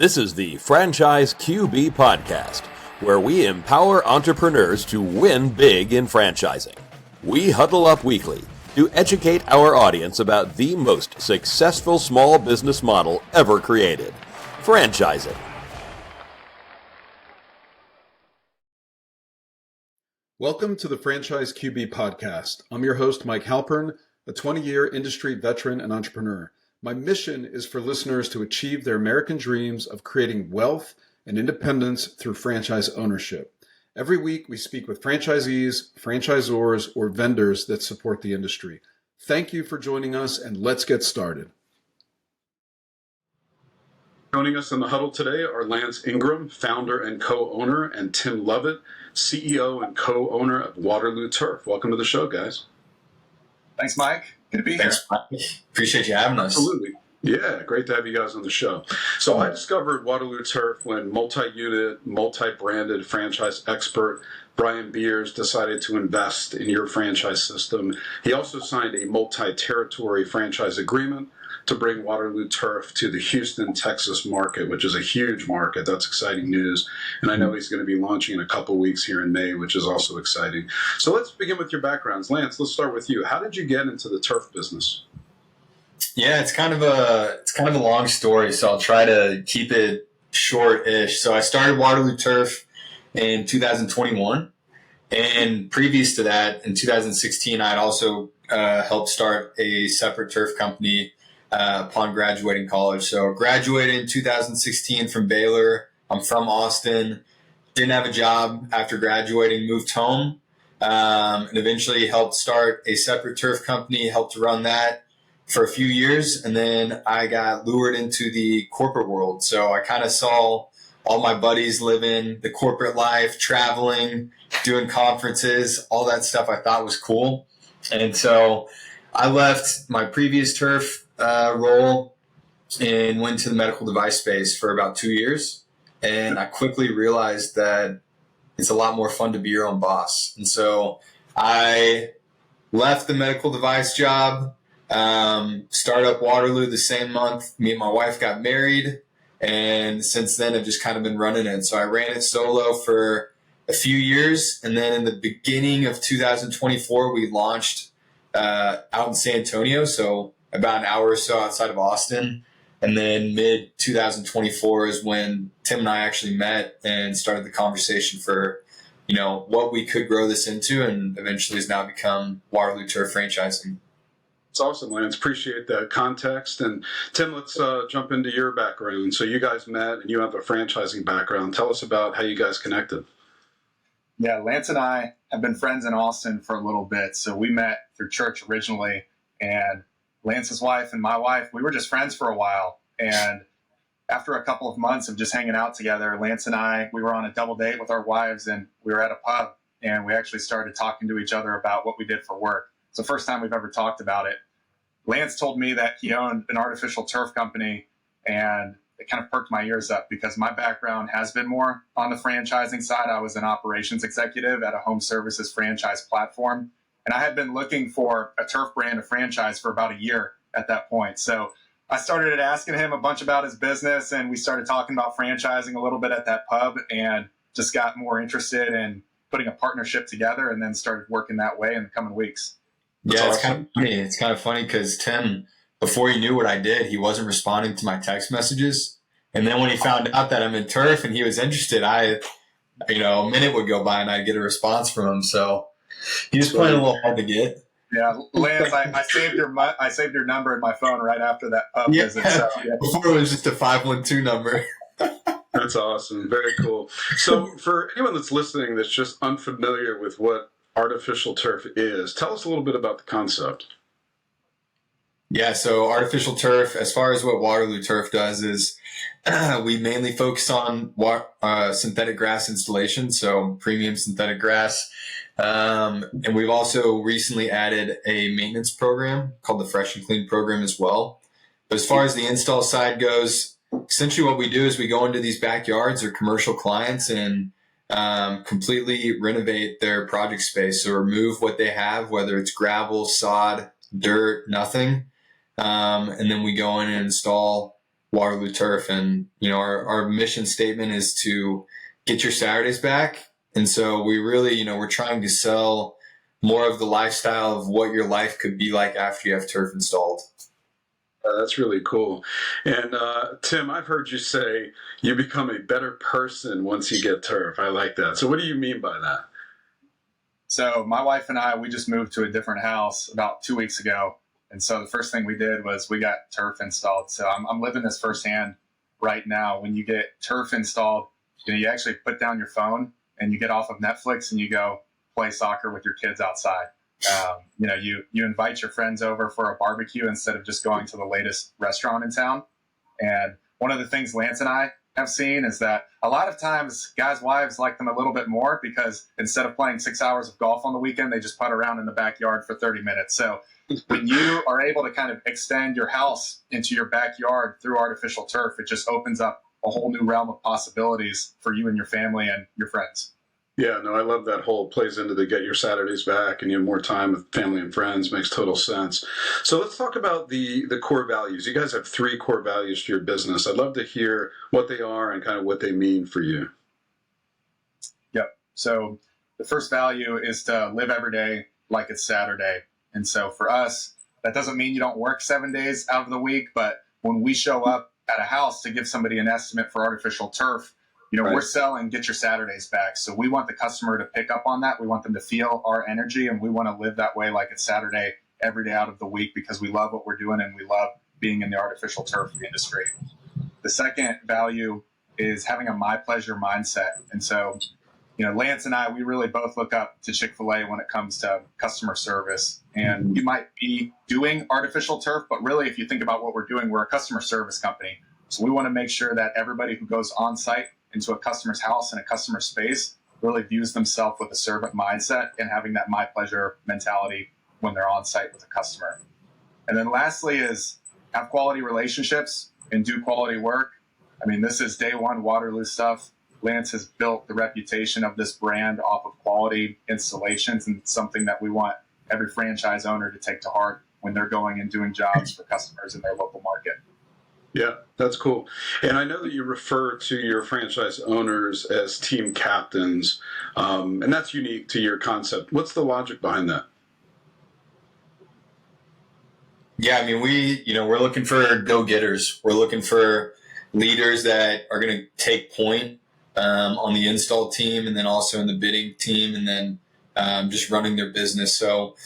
This is the Franchise QB Podcast, where we empower entrepreneurs to win big in franchising. We huddle up weekly to educate our audience about the most successful small business model ever created, franchising. Welcome to the Franchise QB Podcast. I'm your host, Mike Halpern, a 20-year industry veteran and entrepreneur. My mission is for listeners to achieve their American dreams of creating wealth and independence through franchise ownership. Every week, we speak with franchisees, franchisors, or vendors that support the industry. Thank you for joining us, and let's get started. Joining us in the huddle today are Lance Ingram, founder and co-owner, and Tim Lovett, CEO and co-owner of Waterloo Turf. Welcome to the show, guys. Thanks, Mike. Good to be here. Thanks, Mike. Appreciate you having us. Absolutely. Yeah, great to have you guys on the show. So I discovered Waterloo Turf when multi-unit, multi-branded franchise expert Brian Beers decided to invest in your franchise system. He also signed a multi-territory franchise agreement to bring Waterloo Turf to the Houston, Texas market, which is a huge market. That's exciting news. And I know he's going to be launching in a couple weeks here in May, which is also exciting. So let's begin with your backgrounds. Lance, let's start with you. How did you get into the turf business? Yeah, it's kind of a long story, so I'll try to keep it short-ish. So I started Waterloo Turf in 2021, and previous to that, in 2016, I had also helped start a separate turf company upon graduating college. So graduated in 2016 from Baylor. I'm from Austin. Didn't have a job after graduating, moved home, and eventually helped start a separate turf company, helped run that for a few years. And then I got lured into the corporate world. So I kind of saw all my buddies living the corporate life, traveling, doing conferences, all that stuff I thought was cool. And so I left my previous turf role and went to the medical device space for about 2 years. And I quickly realized that it's a lot more fun to be your own boss. And so I left the medical device job, started up Waterloo the same month. Me and my wife got married. And since then, I've just kind of been running it. So I ran it solo for a few years. And then in the beginning of 2024, we launched out in San Antonio, so about an hour or so outside of Austin. And then mid 2024 is when Tim and I actually met and started the conversation for, what we could grow this into, and eventually has now become Waterloo Turf Franchising. It's awesome, Lance. Appreciate that context. And Tim, let's jump into your background. So you guys met and you have a franchising background. Tell us about how you guys connected. Yeah, Lance and I have been friends in Austin for a little bit. So we met through church originally, and Lance's wife and my wife, we were just friends for a while. And after a couple of months of just hanging out together, Lance and I, we were on a double date with our wives, and we were at a pub, and we actually started talking to each other about what we did for work. It's the first time we've ever talked about it. Lance told me that he owned an artificial turf company, and it kind of perked my ears up because my background has been more on the franchising side. I was an operations executive at a home services franchise platform, and I had been looking for a turf brand to franchise for about a year at that point. So I started asking him a bunch about his business, and we started talking about franchising a little bit at that pub, and just got more interested in putting a partnership together, and then started working that way in the coming weeks. That's awesome. It's kind of funny because Tim, before he knew what I did, he wasn't responding to my text messages. And then when he found out that I'm in turf and he was interested, a minute would go by and I'd get a response from him. So he was playing a little hard to get. Yeah, Lance, I saved your number in my phone right after that pub visit. So, yeah. Before it was just a 512 number. That's awesome. Very cool. So for anyone that's listening that's just unfamiliar with what artificial turf is, tell us a little bit about the concept. Yeah, so artificial turf, as far as what Waterloo Turf does, is we mainly focus on synthetic grass installation, so premium synthetic grass. And we've also recently added a maintenance program called the Fresh and Clean program as well. But as far as the install side goes, essentially what we do is we go into these backyards or commercial clients and completely renovate their project space. So remove what they have, whether it's gravel, sod, dirt, nothing. And then we go in and install Waterloo Turf. And, our mission statement is to get your Saturdays back. And so we really, we're trying to sell more of the lifestyle of what your life could be like after you have turf installed. That's really cool. And Tim, I've heard you say you become a better person once you get turf. I like that. So what do you mean by that? So my wife and I, we just moved to a different house about 2 weeks ago. And so the first thing we did was we got turf installed. So I'm living this firsthand right now. When you get turf installed, you actually put down your phone and you get off of Netflix and you go play soccer with your kids outside. You invite your friends over for a barbecue instead of just going to the latest restaurant in town. And one of the things Lance and I have seen is that a lot of times guys' wives like them a little bit more because instead of playing 6 hours of golf on the weekend, they just putt around in the backyard for 30 minutes. So when you are able to kind of extend your house into your backyard through artificial turf, it just opens up a whole new realm of possibilities for you and your family and your friends. Yeah, no, I love that whole plays into the get your Saturdays back and you have more time with family and friends. Makes total sense. So let's talk about the core values. You guys have 3 core values to your business. I'd love to hear what they are and kind of what they mean for you. Yep. So the first value is to live every day like it's Saturday. And so for us, that doesn't mean you don't work 7 days out of the week, but when we show up at a house to give somebody an estimate for artificial turf, Right. We're selling get your Saturdays back. So we want the customer to pick up on that. We want them to feel our energy, and we want to live that way like it's Saturday every day out of the week because we love what we're doing and we love being in the artificial turf industry. The second value is having a my pleasure mindset. And so, Lance and I, we really both look up to Chick-fil-A when it comes to customer service. And you might be doing artificial turf, but really, if you think about what we're doing, we're a customer service company. So we want to make sure that everybody who goes on site into a customer's house and a customer space really views themselves with a servant mindset and having that my pleasure mentality when they're on site with a customer. And then lastly is have quality relationships and do quality work. I mean, this is day one Waterloo stuff. Lance has built the reputation of this brand off of quality installations, and it's something that we want every franchise owner to take to heart when they're going and doing jobs for customers in their local market. Yeah, that's cool. And I know that you refer to your franchise owners as team captains, and that's unique to your concept. What's the logic behind that? Yeah, I mean, we're looking for go-getters. We're looking for leaders that are going to take point on the install team and then also in the bidding team and then just running their business. So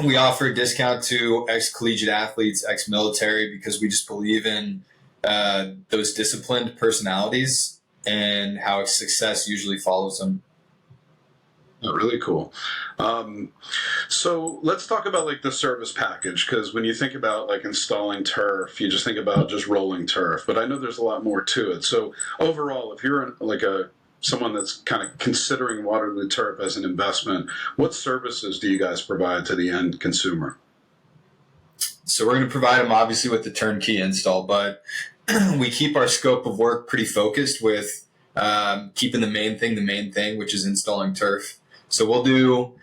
we offer a discount to ex-collegiate athletes, ex-military, because we just believe in those disciplined personalities and how success usually follows them. Oh, really cool. So let's talk about like the service package, because when you think about like installing turf, you just think about just rolling turf, but I know there's a lot more to it. So overall, if you're someone that's kind of considering Waterloo Turf as an investment, what services do you guys provide to the end consumer? So we're going to provide them obviously with the turnkey install, but we keep our scope of work pretty focused with keeping the main thing, which is installing turf. So we'll do,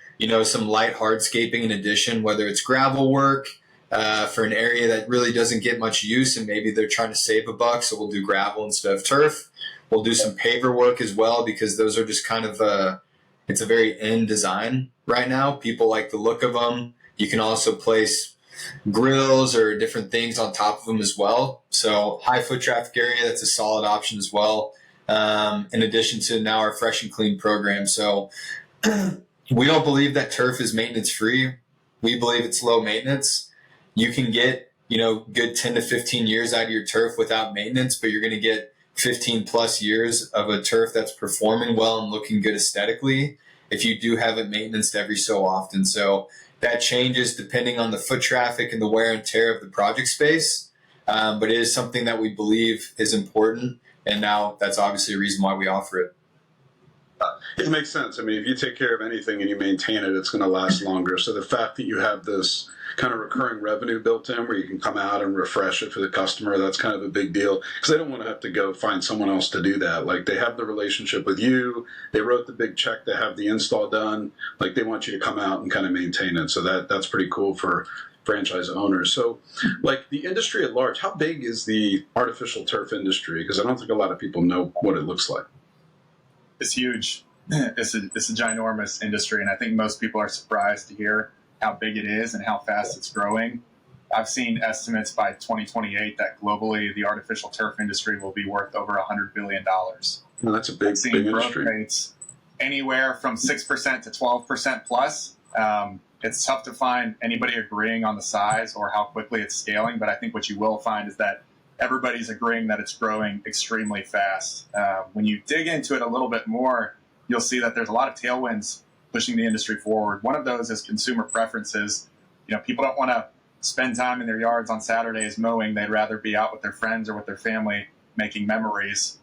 some light hardscaping in addition, whether it's gravel work for an area that really doesn't get much use and maybe they're trying to save a buck. So we'll do gravel instead of turf. We'll do some paver work as well because those are just kind of it's a very in design right now. People like the look of them. You can also place grills or different things on top of them as well. So high foot traffic area, that's a solid option as well. In addition to now our Fresh and Clean program. So we don't believe that turf is maintenance free. We believe it's low maintenance. You can get, good 10 to 15 years out of your turf without maintenance, but you're going to get 15 plus years of a turf that's performing well and looking good aesthetically if you do have it maintenance every so often. So that changes depending on the foot traffic and the wear and tear of the project space. But it is something that we believe is important. And now that's obviously a reason why we offer it. It makes sense. I mean, if you take care of anything and you maintain it, it's going to last longer. So the fact that you have this kind of recurring revenue built in where you can come out and refresh it for the customer, that's kind of a big deal because they don't want to have to go find someone else to do that. Like they have the relationship with you. They wrote the big check to have the install done. Like they want you to come out and kind of maintain it. So that's pretty cool for franchise owners. So, like the industry at large, how big is the artificial turf industry? Because I don't think a lot of people know what it looks like. It's huge. It's a ginormous industry, and I think most people are surprised to hear how big it is and how fast it's growing. I've seen estimates by 2028 that globally the artificial turf industry will be worth over $100 billion. Well, that's a big industry. Growth rates anywhere from 6% to 12% plus. It's tough to find anybody agreeing on the size or how quickly it's scaling, but I think what you will find is that everybody's agreeing that it's growing extremely fast. When you dig into it a little bit more, you'll see that there's a lot of tailwinds pushing the industry forward. One of those is consumer preferences. People don't want to spend time in their yards on Saturdays mowing. They'd rather be out with their friends or with their family making memories.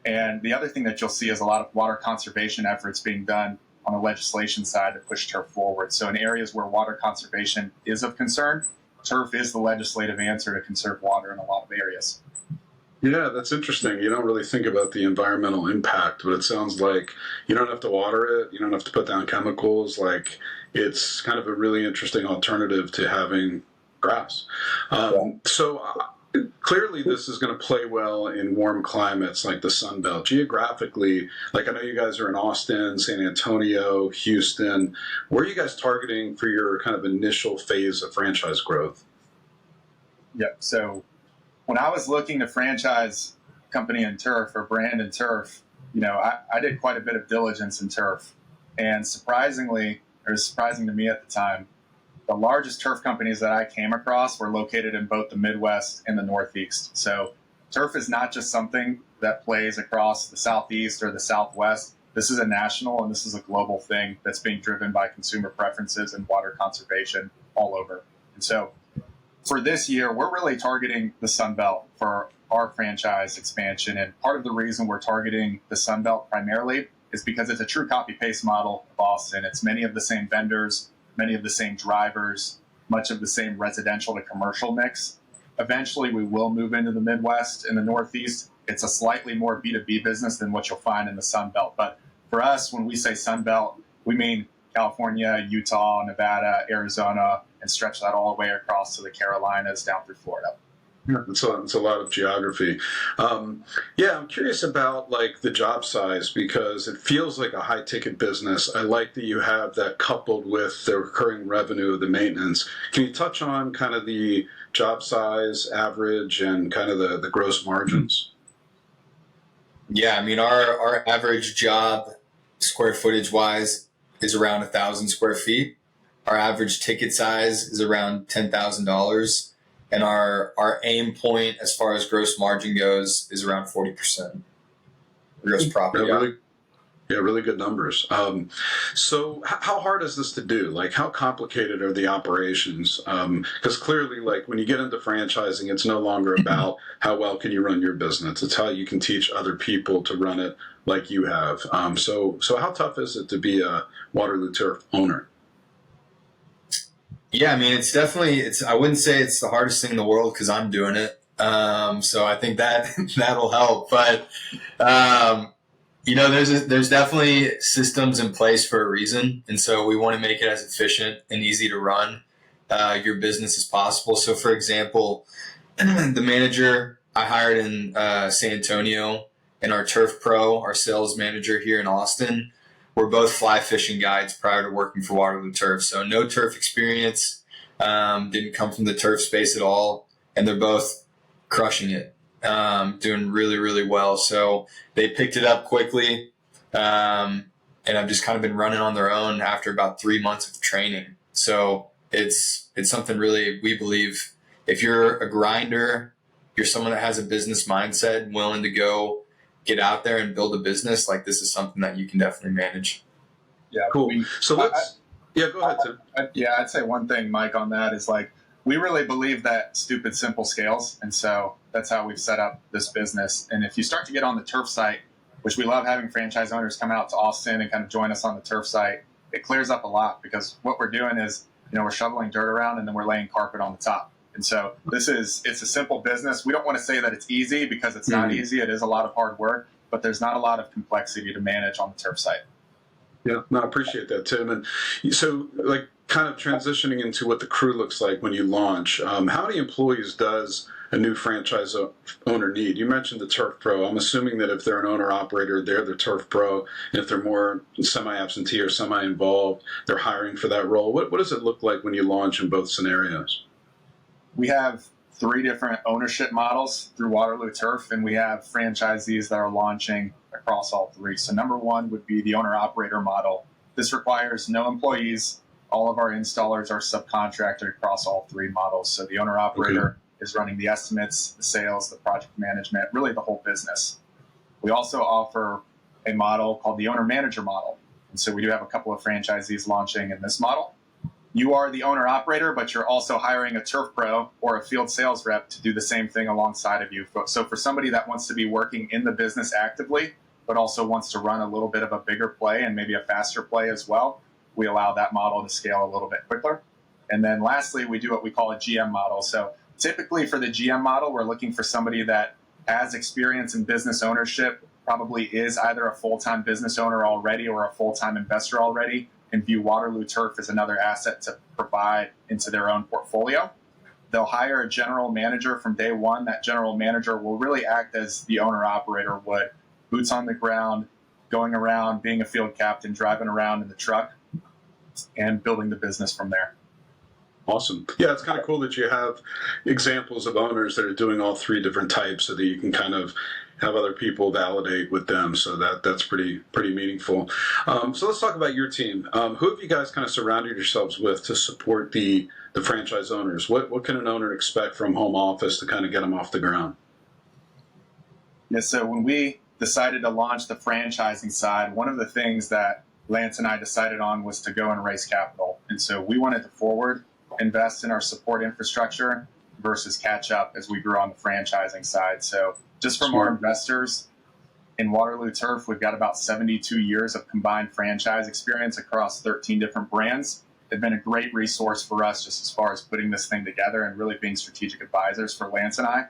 And the other thing that you'll see is a lot of water conservation efforts being done on the legislation side to push turf forward. So in areas where water conservation is of concern, turf is the legislative answer to conserve water in a lot of areas. Yeah, that's interesting. You don't really think about the environmental impact, but it sounds like you don't have to water it. You don't have to put down chemicals. Like, it's kind of a really interesting alternative to having grass. So clearly this is going to play well in warm climates like the Sun Belt. Geographically, like I know you guys are in Austin, San Antonio, Houston. Where are you guys targeting for your kind of initial phase of franchise growth? Yep. So when I was looking to franchise company in turf or brand in turf, I did quite a bit of diligence in turf. And surprisingly, it was surprising to me at the time, the largest turf companies that I came across were located in both the Midwest and the Northeast. So turf is not just something that plays across the Southeast or the Southwest. This is a national and this is a global thing that's being driven by consumer preferences and water conservation all over. And so for this year, we're really targeting the Sun Belt for our franchise expansion. And part of the reason we're targeting the Sun Belt primarily is because it's a true copy-paste model of Austin. It's many of the same vendors, many of the same drivers, much of the same residential to commercial mix. Eventually, we will move into the Midwest and the Northeast. It's a slightly more B2B business than what you'll find in the Sun Belt. But for us, when we say Sun Belt, we mean California, Utah, Nevada, Arizona, and stretch that all the way across to the Carolinas down through Florida. Yeah, it's a lot of geography. I'm curious about like the job size because it feels like a high ticket business. I like that you have that coupled with the recurring revenue of the maintenance. Can you touch on kind of the job size, average, and kind of the gross margins? Yeah, I mean our average job square footage wise is around 1,000 square feet. Our average ticket size is around $10,000. And our aim point as far as gross margin goes is around 40%. Gross profit. Really good numbers. So how hard is this to do? Like, how complicated are the operations? Because clearly, like, when you get into franchising, it's no longer about how well can you run your business. It's how you can teach other people to run it like you have. So how tough is it to be a Waterloo Turf owner? Yeah, I mean, I wouldn't say it's the hardest thing in the world because I'm doing it. So I think that'll help. But, there's definitely systems in place for a reason. And so we want to make it as efficient and easy to run your business as possible. So, for example, the manager I hired in San Antonio and our turf pro, our sales manager here in Austin, we're both fly fishing guides prior to working for Waterloo Turf. So no turf experience, didn't come from the turf space at all. And they're both crushing it, doing really, really well. So they picked it up quickly. And I've just kind of been running on their own after about 3 months of training. So it's something really, we believe if you're a grinder, you're someone that has a business mindset, willing to go get out there and build a business, like this is something that you can definitely manage. Yeah, cool. So go ahead, Tim. I'd say one thing, Mike, on that is like we really believe that stupid simple scales, and so that's how we've set up this business. And if you start to get on the turf site, which we love having franchise owners come out to Austin and kind of join us on the turf site, it clears up a lot because what we're doing is we're shoveling dirt around and then we're laying carpet on the top. And so it's a simple business. We don't want to say that it's easy because it's not easy. It is a lot of hard work, but there's not a lot of complexity to manage on the turf site. Yeah, no, I appreciate that, Tim. And so, like, kind of transitioning into what the crew looks like when you launch, how many employees does a new franchise owner need? You mentioned the Turf Pro. I'm assuming that if they're an owner-operator, they're the Turf Pro. And if they're more semi-absentee or semi-involved, they're hiring for that role. What does it look like when you launch in both scenarios? We have 3 different ownership models through Waterloo Turf, and we have franchisees that are launching across all 3. So number 1 would be the owner-operator model. This requires no employees. All of our installers are subcontracted across all 3 models. So the owner-operator is running the estimates, the sales, the project management, really the whole business. We also offer a model called the owner-manager model. And so we do have a couple of franchisees launching in this model. You are the owner-operator, but you're also hiring a Turf Pro or a field sales rep to do the same thing alongside of you. So for somebody that wants to be working in the business actively, but also wants to run a little bit of a bigger play and maybe a faster play as well, we allow that model to scale a little bit quicker. And then lastly, we do what we call a GM model. So typically for the GM model, we're looking for somebody that has experience in business ownership, probably is either a full-time business owner already or a full-time investor already, and view Waterloo Turf as another asset to provide into their own portfolio. They'll hire a general manager from day one. That general manager will really act as the owner-operator would, boots on the ground, going around, being a field captain, driving around in the truck, and building the business from there. Awesome. Yeah, it's kind of cool that you have examples of owners that are doing all 3 different types so that you can kind of have other people validate with them. So that's pretty meaningful. So let's talk about your team. Who have you guys kind of surrounded yourselves with to support the franchise owners? What can an owner expect from home office to kind of get them off the ground? Yeah, so when we decided to launch the franchising side, one of the things that Lance and I decided on was to go and raise capital. And so we wanted to forward invest in our support infrastructure versus catch up as we grew on the franchising side. So just from our investors in Waterloo Turf, we've got about 72 years of combined franchise experience across 13 different brands. They've been a great resource for us just as far as putting this thing together and really being strategic advisors for Lance and I.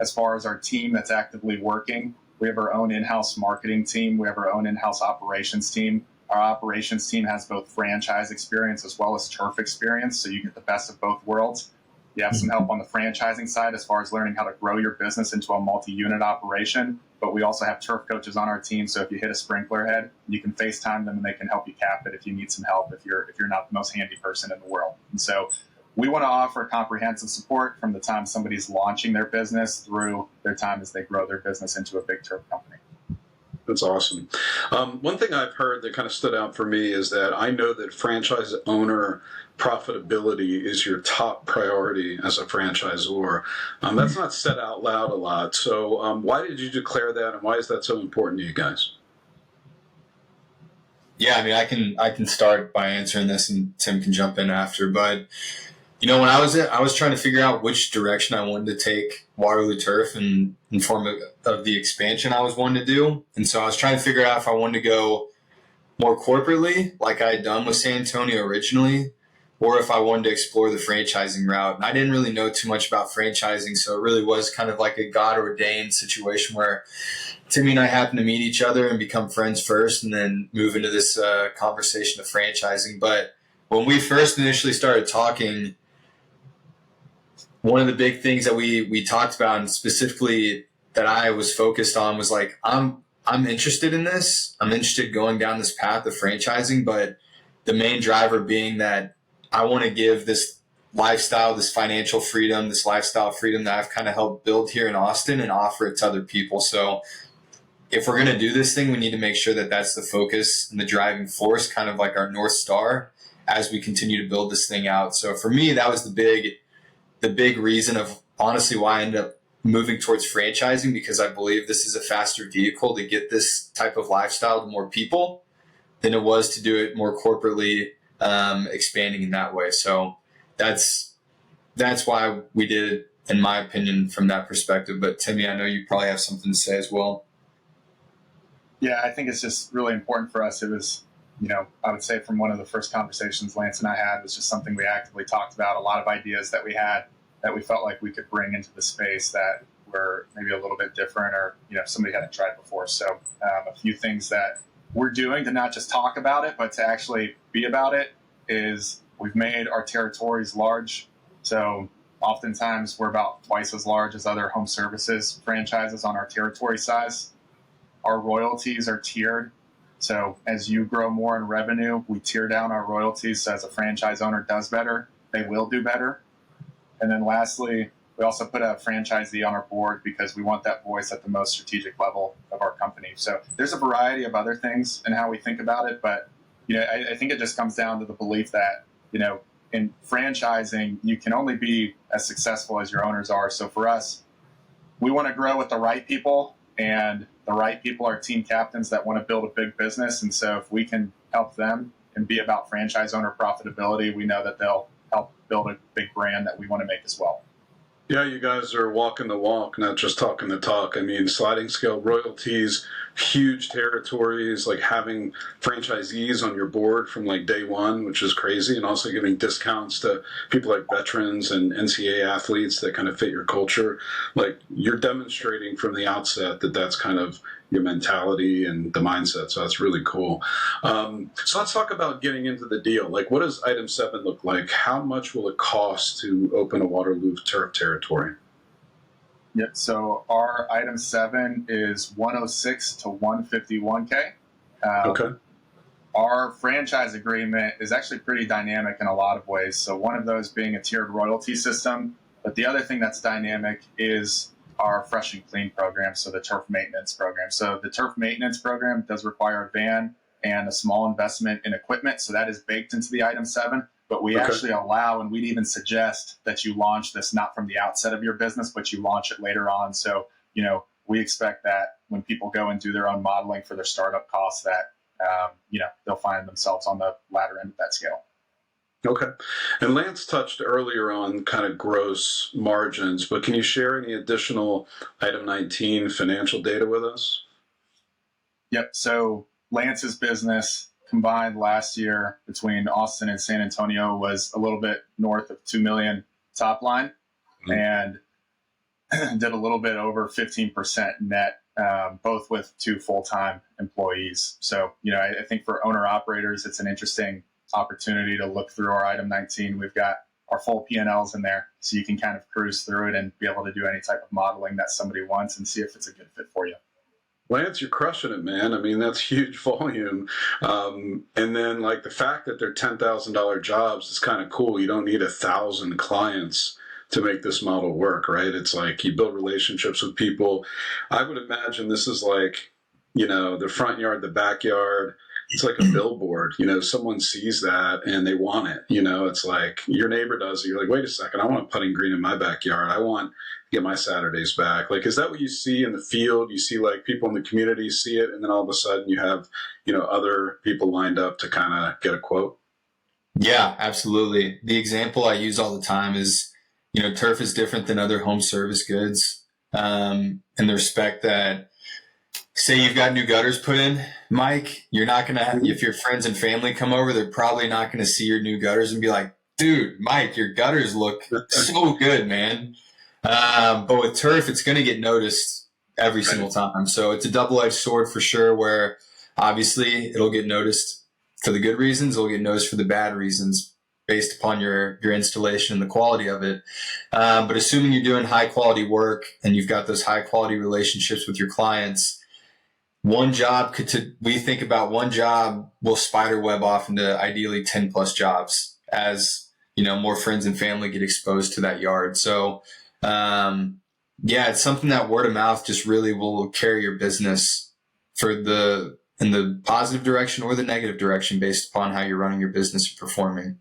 As far as our team that's actively working, we have our own in-house marketing team. We have our own in-house operations team. Our operations team has both franchise experience as well as turf experience, so you get the best of both worlds. You have some help on the franchising side as far as learning how to grow your business into a multi-unit operation, but we also have turf coaches on our team, so if you hit a sprinkler head, you can FaceTime them and they can help you cap it if you need some help, if you're not the most handy person in the world. And so we want to offer comprehensive support from the time somebody's launching their business through their time as they grow their business into a big turf company. That's awesome. One thing I've heard that kind of stood out for me is that I know that franchise owner profitability is your top priority as a franchisor. That's not said out loud a lot. So why did you declare that, and why is that so important to you guys? Yeah, I mean, I can start by answering this, and Tim can jump in after. But you know, when I was trying to figure out which direction I wanted to take Waterloo Turf and in form of the expansion I was wanting to do, and so I was trying to figure out if I wanted to go more corporately, like I had done with San Antonio originally, or if I wanted to explore the franchising route. And I didn't really know too much about franchising, so it really was kind of like a God-ordained situation where Timmy and I happened to meet each other and become friends first, and then move into this conversation of franchising. But when we first initially started talking, one of the big things that we talked about, and specifically that I was focused on, was like, I'm interested in this. I'm interested going down this path of franchising, but the main driver being that I want to give this lifestyle, this financial freedom, this lifestyle freedom that I've kind of helped build here in Austin and offer it to other people. So if we're going to do this thing, we need to make sure that that's the focus and the driving force, kind of like our North Star as we continue to build this thing out. So for me, that was the big reason of honestly why I ended up moving towards franchising, because I believe this is a faster vehicle to get this type of lifestyle to more people than it was to do it more corporately, expanding in that way. So that's why we did it, in my opinion, from that perspective. But Timmy, I know you probably have something to say as well. Yeah, I think it's just really important for us. It was, I would say from one of the first conversations Lance and I had, was just something we actively talked about, a lot of ideas that we had that we felt like we could bring into the space that were maybe a little bit different, or, somebody hadn't tried before. So a few things that we're doing to not just talk about it, but to actually be about it, is We've made our territories large. So oftentimes we're about twice as large as other home services franchises on our territory size. Our royalties are tiered. So as you grow more in revenue, we tier down our royalties. So as a franchise owner does better, they will do better. And then lastly, we also put a franchisee on our board because we want that voice at the most strategic level of our company. So there's a variety of other things in how we think about it. But, I think it just comes down to the belief that, in franchising, you can only be as successful as your owners are. So for us, we want to grow with the right people, and the right people are team captains that want to build a big business. And so if we can help them and be about franchise owner profitability, we know that they'll help build a big brand that we want to make as well. Yeah, you guys are walking the walk, not just talking the talk. I mean, sliding scale royalties, huge territories, like having franchisees on your board from like day one, which is crazy, and also giving discounts to people like veterans and NCAA athletes that kind of fit your culture. Like, you're demonstrating from the outset that that's kind of your mentality and the mindset. So that's really cool. So let's talk about getting into the deal. Like, what does item 7 look like? How much will it cost to open a Waterloo Turf territory? Yep. So our item 7 is 106 to 151K. Okay. Our franchise agreement is actually pretty dynamic in a lot of ways. So one of those being a tiered royalty system, but the other thing that's dynamic is our fresh and clean program, so the turf maintenance program. So the turf maintenance program does require a van and a small investment in equipment, so that is baked into the item 7. But we actually allow, and we'd even suggest that you launch this not from the outset of your business, but you launch it later on. So, we expect that when people go and do their own modeling for their startup costs, that, they'll find themselves on the latter end of that scale. Okay. And Lance touched earlier on kind of gross margins, but can you share any additional item 19 financial data with us? Yep. So Lance's business combined last year between Austin and San Antonio was a little bit north of 2 million top line, and did a little bit over 15% net, both with 2 full-time employees. So, I think for owner operators, it's an interesting opportunity to look through our item 19. We've got our full P&Ls in there, so you can kind of cruise through it and be able to do any type of modeling that somebody wants and see if it's a good fit for you. Lance, you're crushing it, man. I mean, that's huge volume. And then like the fact that they're $10,000 jobs is kind of cool. You don't need 1,000 clients to make this model work, right? It's like you build relationships with people. I would imagine this is like, the front yard, the backyard. It's like a billboard, someone sees that and they want it. It's like your neighbor does it. You're like, wait a second, I want a putting green in my backyard. I want to get my Saturdays back. Like, is that what you see in the field? You see like people in the community see it, and then all of a sudden you have, other people lined up to kind of get a quote? Yeah, absolutely. The example I use all the time is, turf is different than other home service goods, in the respect that, say you've got new gutters put in, Mike, you're not going to, if your friends and family come over, they're probably not going to see your new gutters and be like, dude, Mike, your gutters look so good, man. But with turf, it's going to get noticed every single time. So it's a double-edged sword for sure, where obviously it'll get noticed for the good reasons. It'll get noticed for the bad reasons based upon your installation and the quality of it. But assuming you're doing high quality work and you've got those high quality relationships with your clients, we think about one job will spider web off into ideally 10 plus jobs as, more friends and family get exposed to that yard. So, it's something that word of mouth just really will carry your business in the positive direction or the negative direction based upon how you're running your business and performing.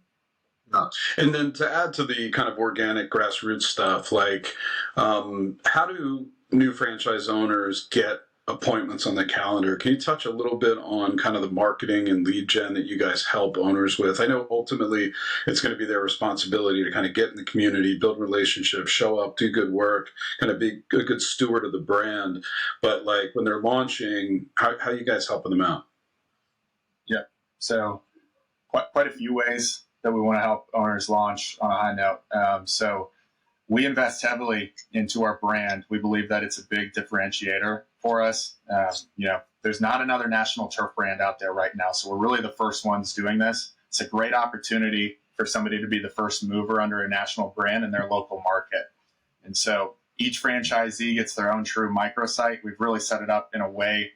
And then to add to the kind of organic grassroots stuff, like how do new franchise owners get appointments on the calendar? Can you touch a little bit on kind of the marketing and lead gen that you guys help owners with? I know ultimately it's going to be their responsibility to kind of get in the community, build relationships, show up, do good work, kind of be a good steward of the brand. But like when they're launching, how are you guys helping them out? Yeah. So quite a few ways that we want to help owners launch on a high note. So we invest heavily into our brand. We believe that it's a big differentiator for us. There's not another national turf brand out there right now. So we're really the first ones doing this. It's a great opportunity for somebody to be the first mover under a national brand in their local market. And so each franchisee gets their own true microsite. We've really set it up in a way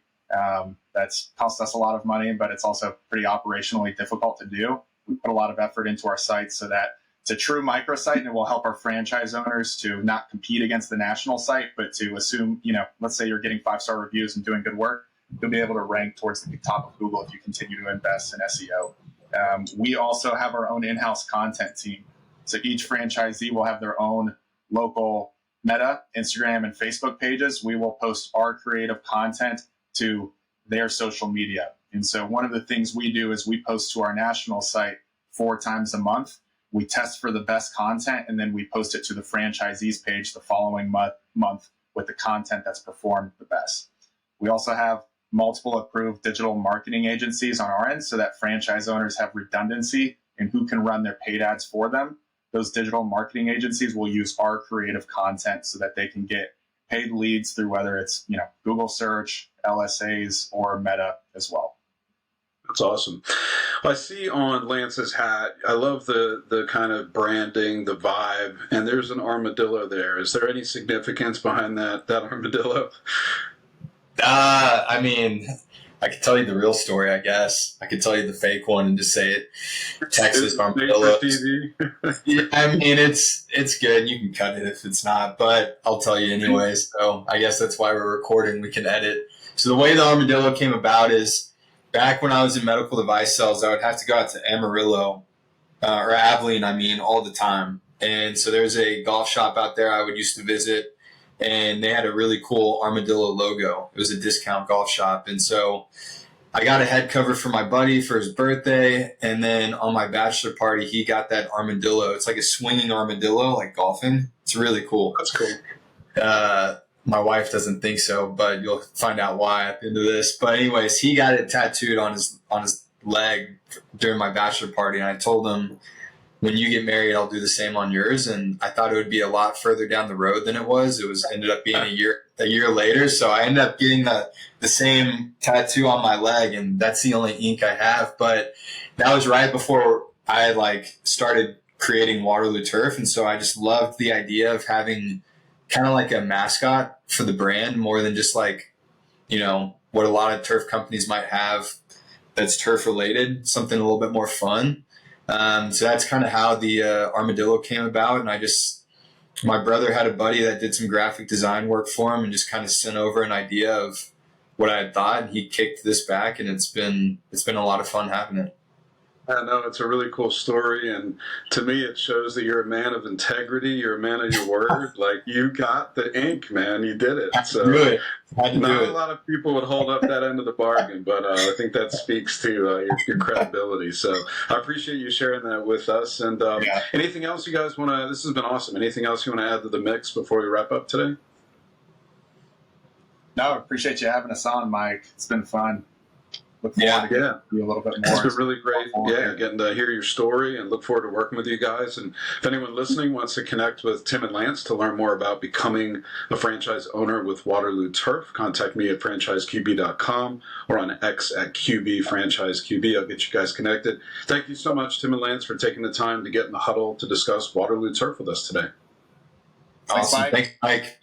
that's cost us a lot of money, but it's also pretty operationally difficult to do. We put a lot of effort into our site so that it's a true microsite, and it will help our franchise owners to not compete against the national site, but to assume, let's say you're getting 5-star reviews and doing good work, you'll be able to rank towards the top of Google if you continue to invest in SEO. We also have our own in-house content team. So each franchisee will have their own local Meta, Instagram, and Facebook pages. We will post our creative content to their social media. And so one of the things we do is we post to our national site 4 times a month. We test for the best content, and then we post it to the franchisees page the following month with the content that's performed the best. We also have multiple approved digital marketing agencies on our end so that franchise owners have redundancy in who can run their paid ads for them. Those digital marketing agencies will use our creative content so that they can get paid leads through whether it's Google search, LSAs, or Meta as well. That's awesome. I see on Lance's hat, I love the kind of branding, the vibe, and there's an armadillo there. Is there any significance behind that armadillo? I mean, I could tell you the real story, I guess. I could tell you the fake one and just say it. Texas armadillo. Yeah, I mean, it's good. You can cut it if it's not, but I'll tell you anyway. So I guess that's why we're recording. We can edit. So the way the armadillo came about is back when I was in medical device sales, I would have to go out to Amarillo, or Abilene, all the time. And so there's a golf shop out there I would used to visit, and they had a really cool armadillo logo. It was a discount golf shop. And so I got a head cover for my buddy for his birthday, and then on my bachelor party, he got that armadillo. It's like a swinging armadillo, like golfing. It's really cool. That's cool. My wife doesn't think so, but you'll find out why at the end of this. But anyways, he got it tattooed on his leg during my bachelor party, and I told him, when you get married, I'll do the same on yours. And I thought it would be a lot further down the road than it was. Ended up being a year later. So I ended up getting the same tattoo on my leg, and that's the only ink I have. But that was right before I started creating Waterloo Turf. And so I just loved the idea of having kind of like a mascot for the brand more than just what a lot of turf companies might have that's turf related, something a little bit more fun. So that's kind of how the armadillo came about. And my brother had a buddy that did some graphic design work for him and just kind of sent over an idea of what I had thought. And he kicked this back, and it's been a lot of fun having it. I know, it's a really cool story, and to me it shows that you're a man of integrity, you're a man of your word. You got the ink, man, you did it. So not a lot of people would hold up that end of the bargain, but I think that speaks to your credibility. So I appreciate you sharing that with us. And anything else you guys want to, this has been awesome, anything else you want to add to the mix before we wrap up today? No, I appreciate you having us on, Mike. It's been fun. Look forward to getting you a little bit more. It's been really great. Getting to hear your story, and look forward to working with you guys. And if anyone listening wants to connect with Tim and Lance to learn more about becoming a franchise owner with Waterloo Turf, contact me at franchiseqb.com or on X at QBFranchiseQB. I'll get you guys connected. Thank you so much, Tim and Lance, for taking the time to get in the huddle to discuss Waterloo Turf with us today. Awesome. Thanks, Mike.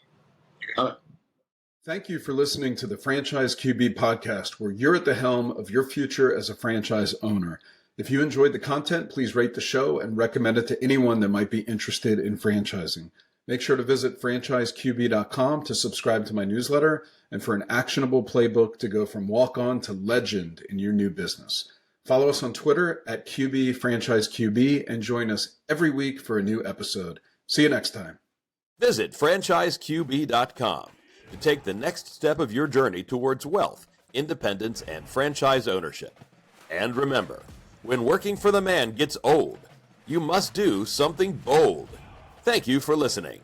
Thank you for listening to the Franchise QB podcast, where you're at the helm of your future as a franchise owner. If you enjoyed the content, please rate the show and recommend it to anyone that might be interested in franchising. Make sure to visit franchiseqb.com to subscribe to my newsletter and for an actionable playbook to go from walk-on to legend in your new business. Follow us on Twitter at QBFranchiseQB and join us every week for a new episode. See you next time. Visit franchiseqb.com. to take the next step of your journey towards wealth, independence, and franchise ownership. And remember, when working for the man gets old, you must do something bold. Thank you for listening.